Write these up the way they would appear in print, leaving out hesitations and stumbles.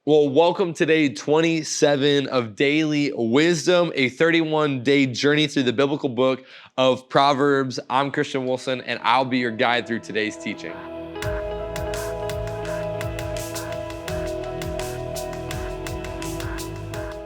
Well, welcome to day 27 of Daily Wisdom, a 31-day journey through the biblical book of Proverbs. I'm Christian Wilson, and I'll be your guide through today's teaching.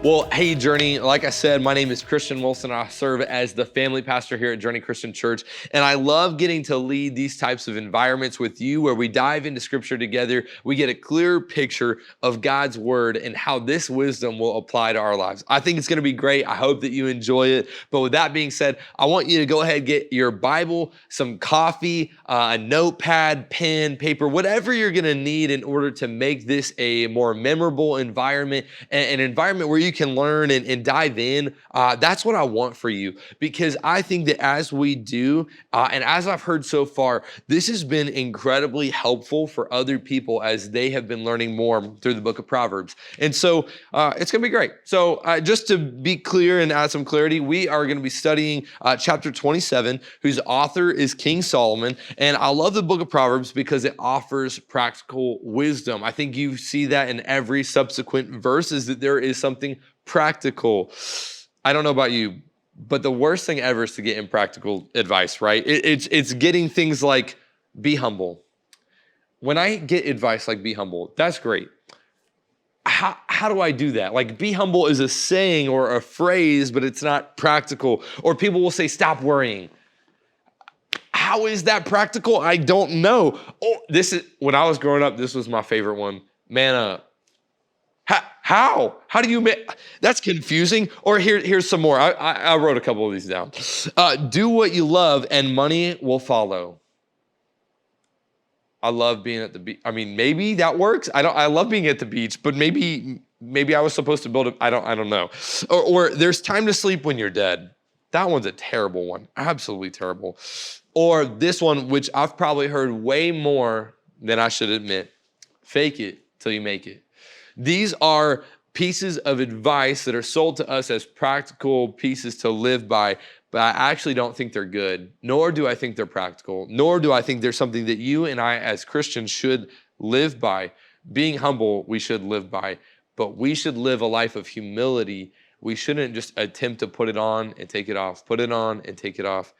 Well, hey, Journey. Like I said, my name is Christian Wilson. I serve as the family pastor here at Journey Christian Church, and I love getting to lead these types of environments with you where we dive into Scripture together. We get a clear picture of God's Word and how this wisdom will apply to our lives. I think it's going to be great. I hope that you enjoy it. But with that being said, I want you to go ahead and get your Bible, some coffee, a notepad, pen, paper, whatever you're going to need in order to make this a more memorable environment, an environment where you can learn and dive in. That's what I want for you, because I think that as we do, and as I've heard so far, this has been incredibly helpful for other people as they have been learning more through the book of Proverbs. And so it's going to be great. So just to be clear and add some clarity, we are going to be studying chapter 27, whose author is King Solomon. And I love the book of Proverbs because it offers practical wisdom. I think you see that in every subsequent verse, is that there is something practical. I don't know about you, but the worst thing ever is to get impractical advice, right? It's getting things like be humble. When I get advice like be humble, that's great. How do I do that? Like, be humble is a saying or a phrase, but it's not practical. Or people will say, stop worrying. How is that practical? I don't know. Oh, when I was growing up, this was my favorite one. Man up. How? How do you make? That's confusing. Or here's some more. I wrote a couple of these down. Do what you love and money will follow. I love being at the beach. I mean, maybe that works. I love being at the beach, but maybe I was supposed to build it. I don't know. Or there's time to sleep when you're dead. That one's a terrible one. Absolutely terrible. Or this one, which I've probably heard way more than I should admit. Fake it till you make it. These are pieces of advice that are sold to us as practical pieces to live by, but I actually don't think they're good, nor do I think they're practical, nor do I think there's something that you and I as Christians should live by. Being humble, we should live by, but we should live a life of humility. We shouldn't just attempt to put it on and take it off, put it on and take it off.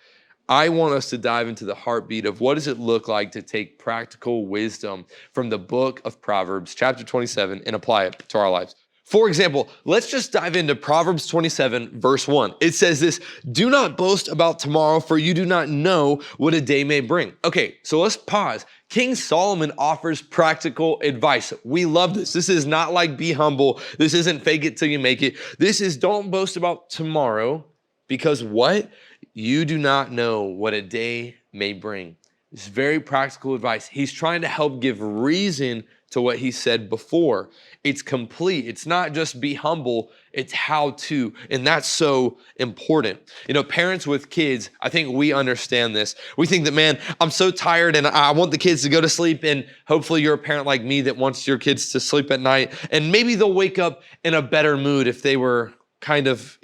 I want us to dive into the heartbeat of what does it look like to take practical wisdom from the book of Proverbs, chapter 27, and apply it to our lives. For example, let's just dive into Proverbs 27, verse 1. It says this, do not boast about tomorrow, for you do not know what a day may bring. Okay, so let's pause. King Solomon offers practical advice. We love this. This is not like be humble. This isn't fake it till you make it. This is don't boast about tomorrow, because what? You do not know what a day may bring. It's very practical advice. He's trying to help give reason to what he said before. It's complete. It's not just be humble, it's how to. And that's so important. You know, parents with kids, I think we understand this. We think that, man, I'm so tired and I want the kids to go to sleep. And hopefully you're a parent like me that wants your kids to sleep at night. And maybe they'll wake up in a better mood if they were kind of,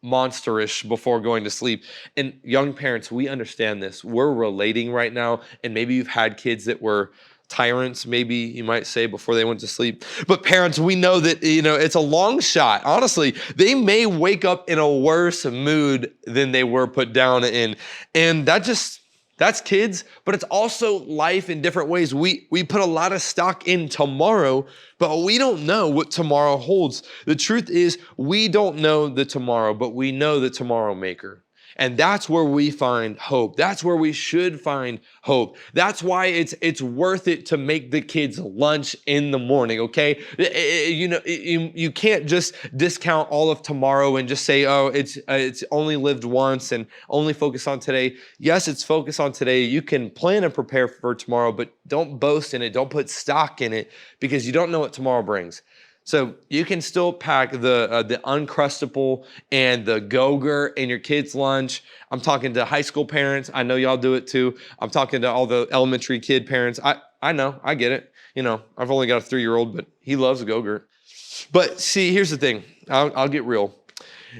monsterish before going to sleep. And young parents, we understand this. We're relating right now. And maybe you've had kids that were tyrants, maybe you might say, before they went to sleep. But parents, we know that, it's a long shot. Honestly, they may wake up in a worse mood than they were put down in. And that's kids, but it's also life in different ways. We put a lot of stock in tomorrow, but we don't know what tomorrow holds. The truth is, we don't know the tomorrow, but we know the tomorrow maker. And that's where we find hope. That's where we should find hope. That's why it's worth it to make the kids lunch in the morning, okay? You can't just discount all of tomorrow and just say, oh, it's only lived once and only focus on today. Yes, it's focus on today. You can plan and prepare for tomorrow, but don't boast in it. Don't put stock in it, because you don't know what tomorrow brings. So you can still pack the Uncrustable and the Go-Gurt in your kids' lunch. I'm talking to high school parents. I know y'all do it too. I'm talking to all the elementary kid parents. I know, I get it. I've only got a 3-year-old, but he loves a Go-Gurt. But see, here's the thing. I'll get real.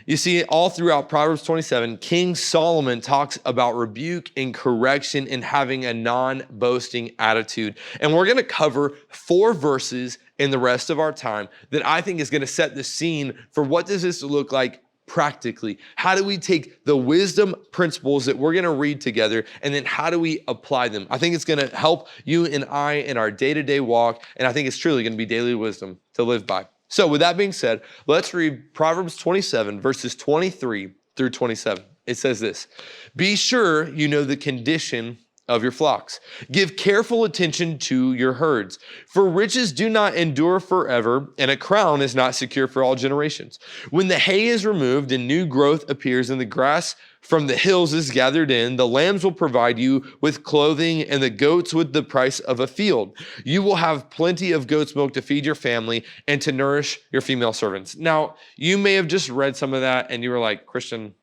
You see, all throughout Proverbs 27, King Solomon talks about rebuke and correction and having a non-boasting attitude. And we're going to cover 4 verses in the rest of our time that I think is going to set the scene for what does this look like practically. How do we take the wisdom principles that we're going to read together, and then how do we apply them? I think it's going to help you and I in our day-to-day walk, and I think it's truly going to be daily wisdom to live by. So with that being said, let's read Proverbs 27, verses 23 through 27. It says this: "Be sure you know the condition of your flocks. Give careful attention to your herds. For riches do not endure forever, and a crown is not secure for all generations. When the hay is removed and new growth appears, and the grass from the hills is gathered in, the lambs will provide you with clothing, and the goats with the price of a field. You will have plenty of goat's milk to feed your family and to nourish your female servants." Now, you may have just read some of that, and you were like, "Christian,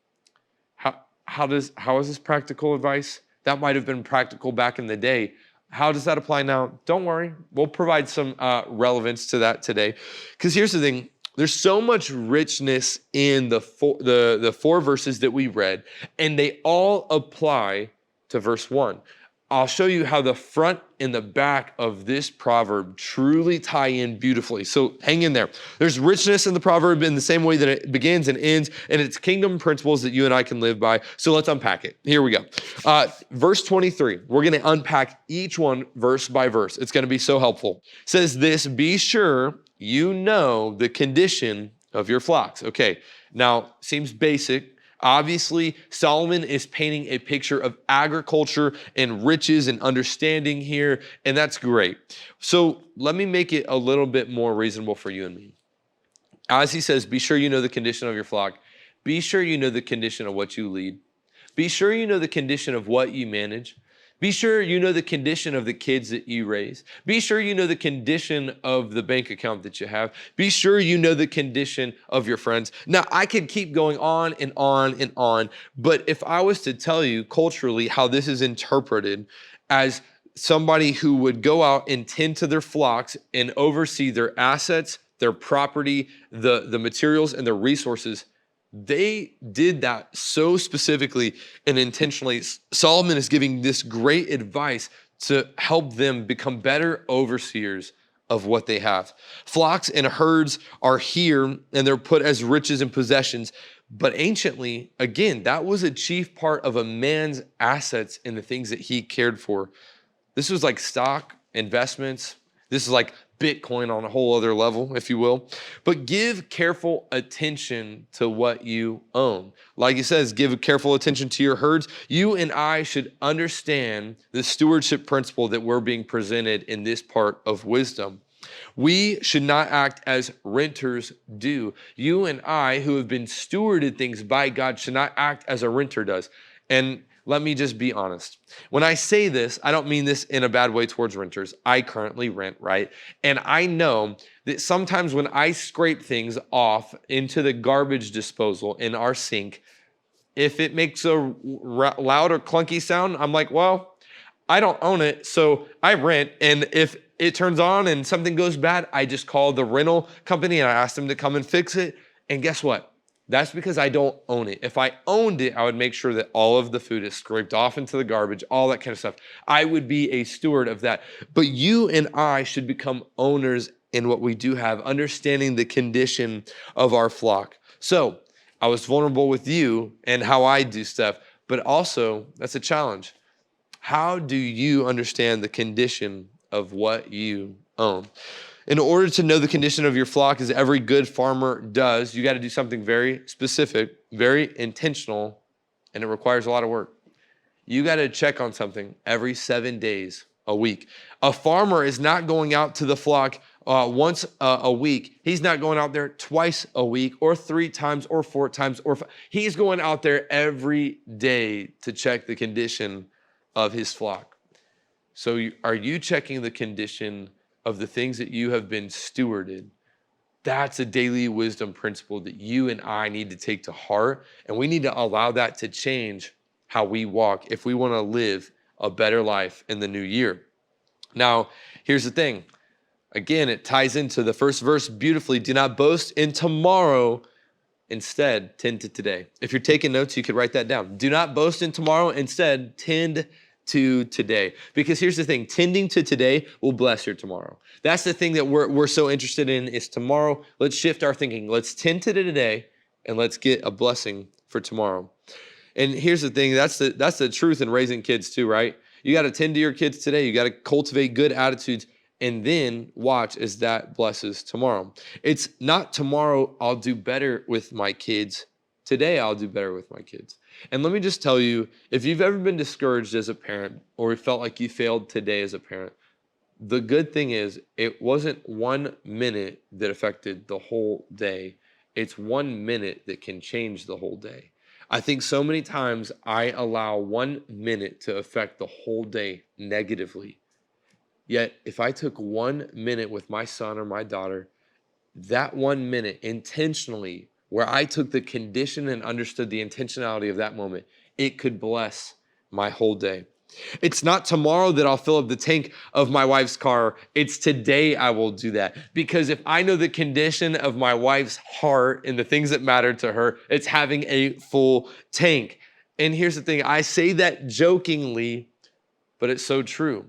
how is this practical advice?" That might have been practical back in the day. How does that apply now? Don't worry. We'll provide some relevance to that today. Because here's the thing. There's so much richness in the 4 verses that we read, and they all apply to verse 1. I'll show you how the front and the back of this proverb truly tie in beautifully. So hang in there. There's richness in the proverb in the same way that it begins and ends, and it's kingdom principles that you and I can live by. So let's unpack it. Here we go. Verse 23, we're going to unpack each one verse by verse. It's going to be so helpful. It says this: "Be sure you know the condition of your flocks." Okay, now seems basic. Obviously, Solomon is painting a picture of agriculture and riches and understanding here, and that's great. So let me make it a little bit more reasonable for you and me. As he says, be sure you know the condition of your flock. Be sure you know the condition of what you lead. Be sure you know the condition of what you manage. Be sure you know the condition of the kids that you raise. Be sure you know the condition of the bank account that you have. Be sure you know the condition of your friends. Now, I could keep going on and on and on, but if I was to tell you culturally how this is interpreted as somebody who would go out and tend to their flocks and oversee their assets, their property, the materials, and the resources, they did that so specifically and intentionally. Solomon is giving this great advice to help them become better overseers of what they have. Flocks and herds are here, and they're put as riches and possessions. But anciently, again, that was a chief part of a man's assets and the things that he cared for. This was like stock, investments. This is like Bitcoin on a whole other level, if you will. But give careful attention to what you own. Like he says, give careful attention to your herds. You and I should understand the stewardship principle that we're being presented in this part of wisdom. We should not act as renters do. You and I, who have been stewarded things by God, should not act as a renter does. And let me just be honest. When I say this, I don't mean this in a bad way towards renters. I currently rent, right? And I know that sometimes when I scrape things off into the garbage disposal in our sink, if it makes a loud or clunky sound, I'm like, well, I don't own it, so I rent. And if it turns on and something goes bad, I just call the rental company and I ask them to come and fix it. And guess what? That's because I don't own it. If I owned it, I would make sure that all of the food is scraped off into the garbage, all that kind of stuff. I would be a steward of that. But you and I should become owners in what we do have, understanding the condition of our flock. So I was vulnerable with you and how I do stuff, but also that's a challenge. How do you understand the condition of what you own? In order to know the condition of your flock, as every good farmer does, you got to do something very specific, very intentional, and it requires a lot of work. You got to check on something every 7 days a week. A farmer is not going out to the flock once a week. He's not going out there twice a week or 3 times or 4 times. He's going out there every day to check the condition of his flock. So are you checking the condition of the things that you have been stewarded? That's a daily wisdom principle that you and I need to take to heart, and we need to allow that to change how we walk if we want to live a better life in the new year. Now, here's the thing. Again, it ties into the first verse beautifully. Do not boast in tomorrow, Instead, tend to today. If you're taking notes, you could write that down. Do not boast in tomorrow. Instead, tend to today. Because here's the thing, tending to today will bless your tomorrow. That's the thing that we're so interested in is tomorrow. Let's shift our thinking. Let's tend to today and let's get a blessing for tomorrow. And here's the thing, that's the truth in raising kids too, right? You got to tend to your kids today. You got to cultivate good attitudes and then watch as that blesses tomorrow. It's not tomorrow I'll do better with my kids. Today I'll do better with my kids. And let me just tell you, if you've ever been discouraged as a parent or felt like you failed today as a parent, the good thing is it wasn't 1 minute that affected the whole day. It's 1 minute that can change the whole day. I think so many times I allow 1 minute to affect the whole day negatively. Yet if I took 1 minute with my son or my daughter, that 1 minute intentionally, where I took the condition and understood the intentionality of that moment, it could bless my whole day. It's not tomorrow that I'll fill up the tank of my wife's car. It's today I will do that. Because if I know the condition of my wife's heart and the things that matter to her, it's having a full tank. And here's the thing, I say that jokingly, but it's so true.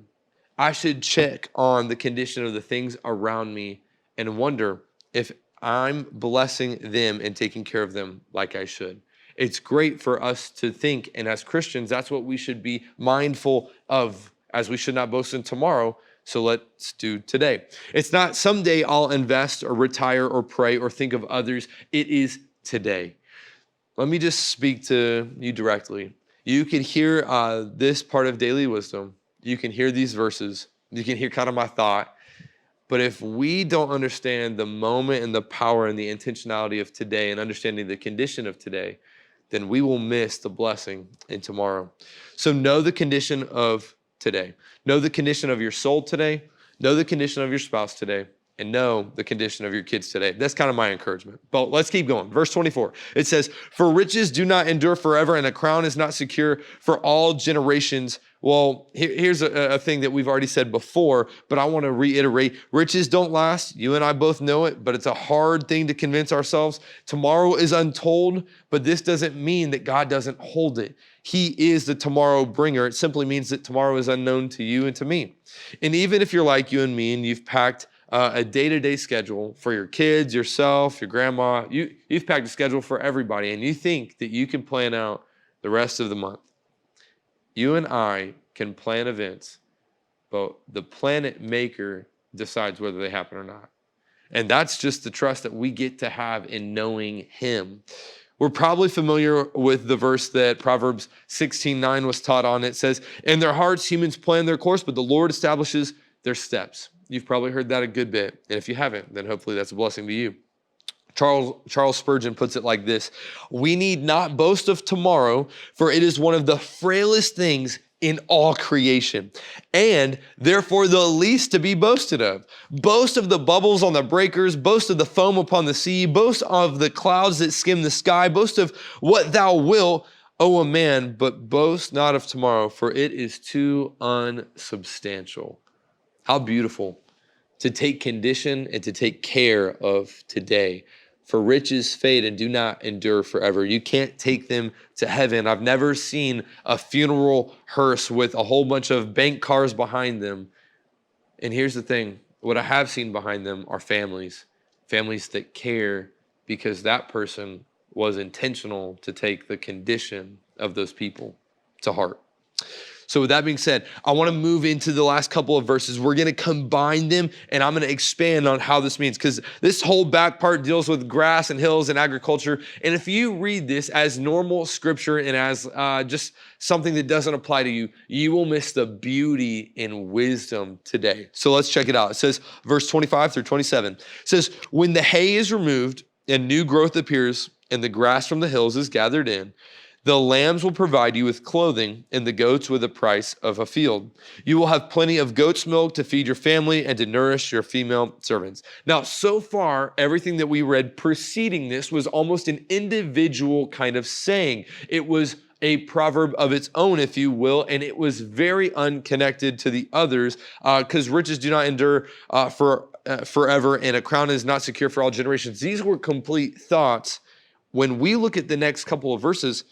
I should check on the condition of the things around me and wonder if I'm blessing them and taking care of them like I should. It's great for us to think, and as Christians, that's what we should be mindful of, as we should not boast in tomorrow, so let's do today. It's not someday I'll invest or retire or pray or think of others. It is today. Let me just speak to you directly. You can hear this part of Daily Wisdom. You can hear these verses. You can hear kind of my thought. But if we don't understand the moment and the power and the intentionality of today and understanding the condition of today, then we will miss the blessing in tomorrow. So know the condition of today. Know the condition of your soul today. Know the condition of your spouse today. And know the condition of your kids today. That's kind of my encouragement. But let's keep going. Verse 24, it says, "For riches do not endure forever, and a crown is not secure for all generations." Well, here's a thing that we've already said before, but I want to reiterate. Riches don't last. You and I both know it, but it's a hard thing to convince ourselves. Tomorrow is untold, but this doesn't mean that God doesn't hold it. He is the tomorrow bringer. It simply means that tomorrow is unknown to you and to me. And even if you're like you and me and you've packed a day-to-day schedule for your kids, yourself, your grandma, you've packed a schedule for everybody, and you think that you can plan out the rest of the month. You and I can plan events, but the planet maker decides whether they happen or not. And that's just the trust that we get to have in knowing him. We're probably familiar with the verse that Proverbs 16:9 was taught on. It says, "In their hearts, humans plan their course, but the Lord establishes their steps." You've probably heard that a good bit. And if you haven't, then hopefully that's a blessing to you. Charles Spurgeon puts it like this: "We need not boast of tomorrow, for it is one of the frailest things in all creation, and therefore the least to be boasted of. Boast of the bubbles on the breakers, boast of the foam upon the sea, boast of the clouds that skim the sky, boast of what thou wilt, O a man, but boast not of tomorrow, for it is too unsubstantial." How beautiful to take condition and to take care of today. For riches fade and do not endure forever. You can't take them to heaven. I've never seen a funeral hearse with a whole bunch of bank cars behind them. And here's the thing, what I have seen behind them are families that care because that person was intentional to take the condition of those people to heart. So with that being said, I want to move into the last couple of verses. We're going to combine them, and I'm going to expand on how this means, because this whole back part deals with grass and hills and agriculture. And if you read this as normal scripture and as just something that doesn't apply to you, you will miss the beauty and wisdom today. So let's check it out. It says, verse 25 through 27, it says, "When the hay is removed and new growth appears and the grass from the hills is gathered in, the lambs will provide you with clothing, and the goats with the price of a field. You will have plenty of goat's milk to feed your family and to nourish your female servants." Now, so far, everything that we read preceding this was almost an individual kind of saying. It was a proverb of its own, if you will, and it was very unconnected to the others, because riches do not endure forever, and a crown is not secure for all generations. These were complete thoughts when we look at the next couple of verses,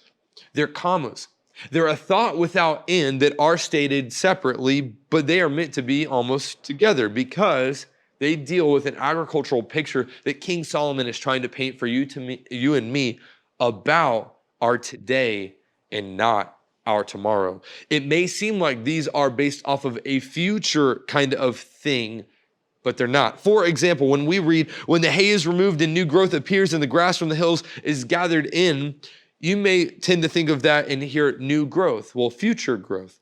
they're commas. They're a thought without end that are stated separately, but they are meant to be almost together because they deal with an agricultural picture that King Solomon is trying to paint for you and me about our today and not our tomorrow. It may seem like these are based off of a future kind of thing, but they're not. For example, when we read, when the hay is removed and new growth appears and the grass from the hills is gathered in, you may tend to think of that and hear new growth, well, future growth.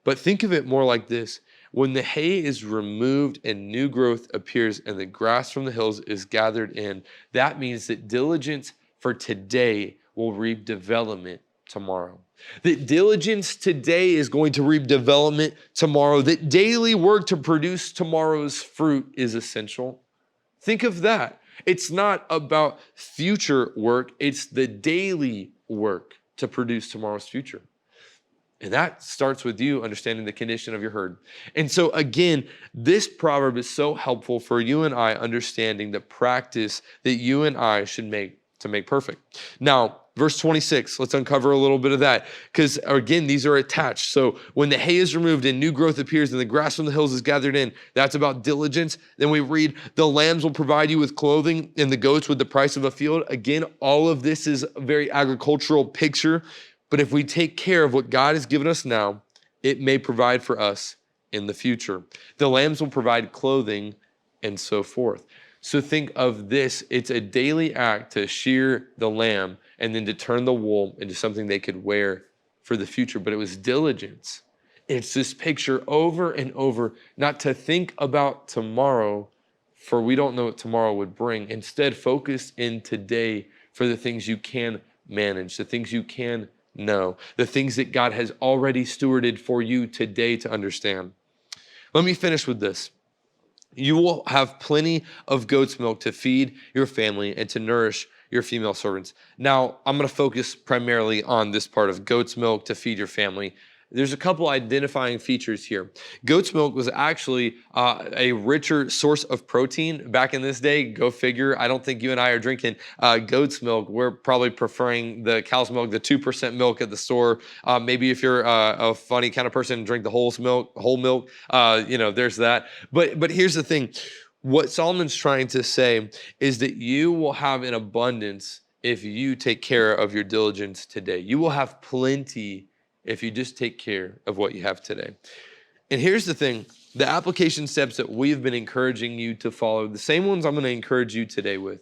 But think of it more like this. When the hay is removed and new growth appears and the grass from the hills is gathered in, that means that diligence for today will reap development tomorrow. That diligence today is going to reap development tomorrow. That daily work to produce tomorrow's fruit is essential. Think of that. It's not about future work. It's the daily work to produce tomorrow's future. And that starts with you understanding the condition of your herd. And so again, this proverb is so helpful for you and I understanding the practice that you and I should make to make perfect. Now, verse 26, let's uncover a little bit of that because again, these are attached. So when the hay is removed and new growth appears and the grass from the hills is gathered in, that's about diligence. Then we read, the lambs will provide you with clothing and the goats with the price of a field. Again, all of this is a very agricultural picture. But if we take care of what God has given us now, it may provide for us in the future. The lambs will provide clothing and so forth. So think of this. It's a daily act to shear the lamb and then to turn the wool into something they could wear for the future. But it was diligence. It's this picture over and over, not to think about tomorrow, for we don't know what tomorrow would bring. Instead, focus in today for the things you can manage, the things you can know, the things that God has already stewarded for you today to understand. Let me finish with this. You will have plenty of goat's milk to feed your family and to nourish your female servants. Now, I'm going to focus primarily on this part of goat's milk to feed your family. There's a couple identifying features here. Goat's milk was actually a richer source of protein back in this day. Go figure. I don't think you and I are drinking goat's milk. We're probably preferring the cow's milk, the 2% milk at the store. Maybe if you're a funny kind of person, drink the whole milk. There's that. But here's the thing. What Solomon's trying to say is that you will have an abundance if you take care of your diligence today. You will have plenty if you just take care of what you have today. And here's the thing, the application steps that we've been encouraging you to follow, the same ones I'm going to encourage you today with.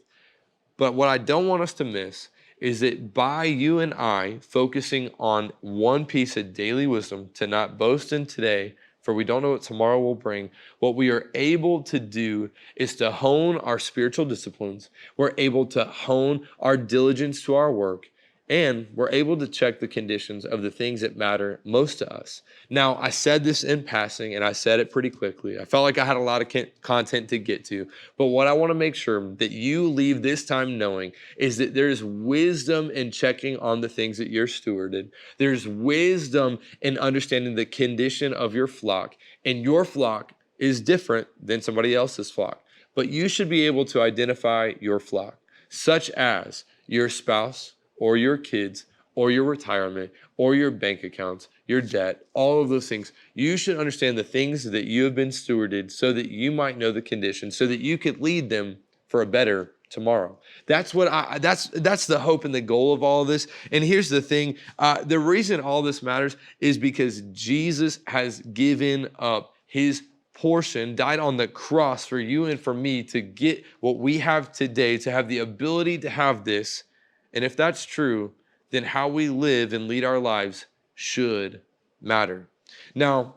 But what I don't want us to miss is that by you and I focusing on one piece of daily wisdom to not boast in today, for we don't know what tomorrow will bring, what we are able to do is to hone our spiritual disciplines. We're able to hone our diligence to our work. And we're able to check the conditions of the things that matter most to us. Now, I said this in passing, and I said it pretty quickly. I felt like I had a lot of content to get to. But what I want to make sure that you leave this time knowing is that there's wisdom in checking on the things that you're stewarded. There's wisdom in understanding the condition of your flock. And your flock is different than somebody else's flock. But you should be able to identify your flock, such as your spouse, or your kids, or your retirement, or your bank accounts, your debt, all of those things. You should understand the things that you have been stewarded so that you might know the conditions, so that you could lead them for a better tomorrow. That's the hope and the goal of all of this. And here's the thing, the reason all this matters is because Jesus has given up his portion, died on the cross for you and for me to get what we have today, to have the ability to have this. And if that's true, then how we live and lead our lives should matter. Now,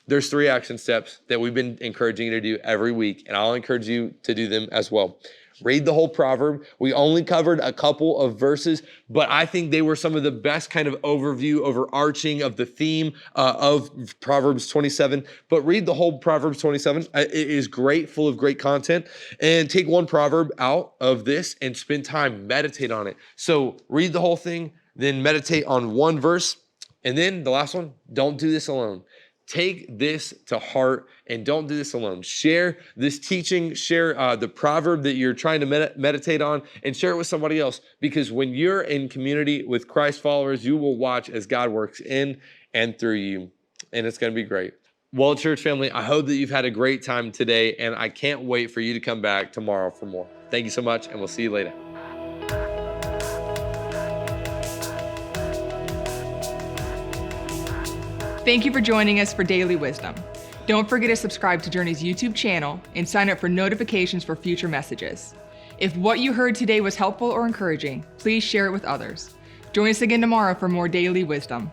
there's 3 action steps that we've been encouraging you to do every week, and I'll encourage you to do them as well. Read the whole proverb. We only covered a couple of verses, but I think they were some of the best kind of overview, overarching of the theme of Proverbs 27. But read the whole Proverbs 27. It is great, full of great content. And take one proverb out of this and spend time, meditate on it. So read the whole thing, then meditate on one verse. And then the last one, don't do this alone. take this to heart and don't do this alone. Share this teaching, share the proverb that you're trying to meditate on, and share it with somebody else. Because when you're in community with Christ followers, you will watch as God works in and through you, and it's going to be great. Well, church family, I hope that you've had a great time today, and I can't wait for you to come back tomorrow for more. Thank you so much, and we'll see you later. Thank you for joining us for Daily Wisdom. Don't forget to subscribe to Journey's YouTube channel and sign up for notifications for future messages. If what you heard today was helpful or encouraging, please share it with others. Join us again tomorrow for more Daily Wisdom.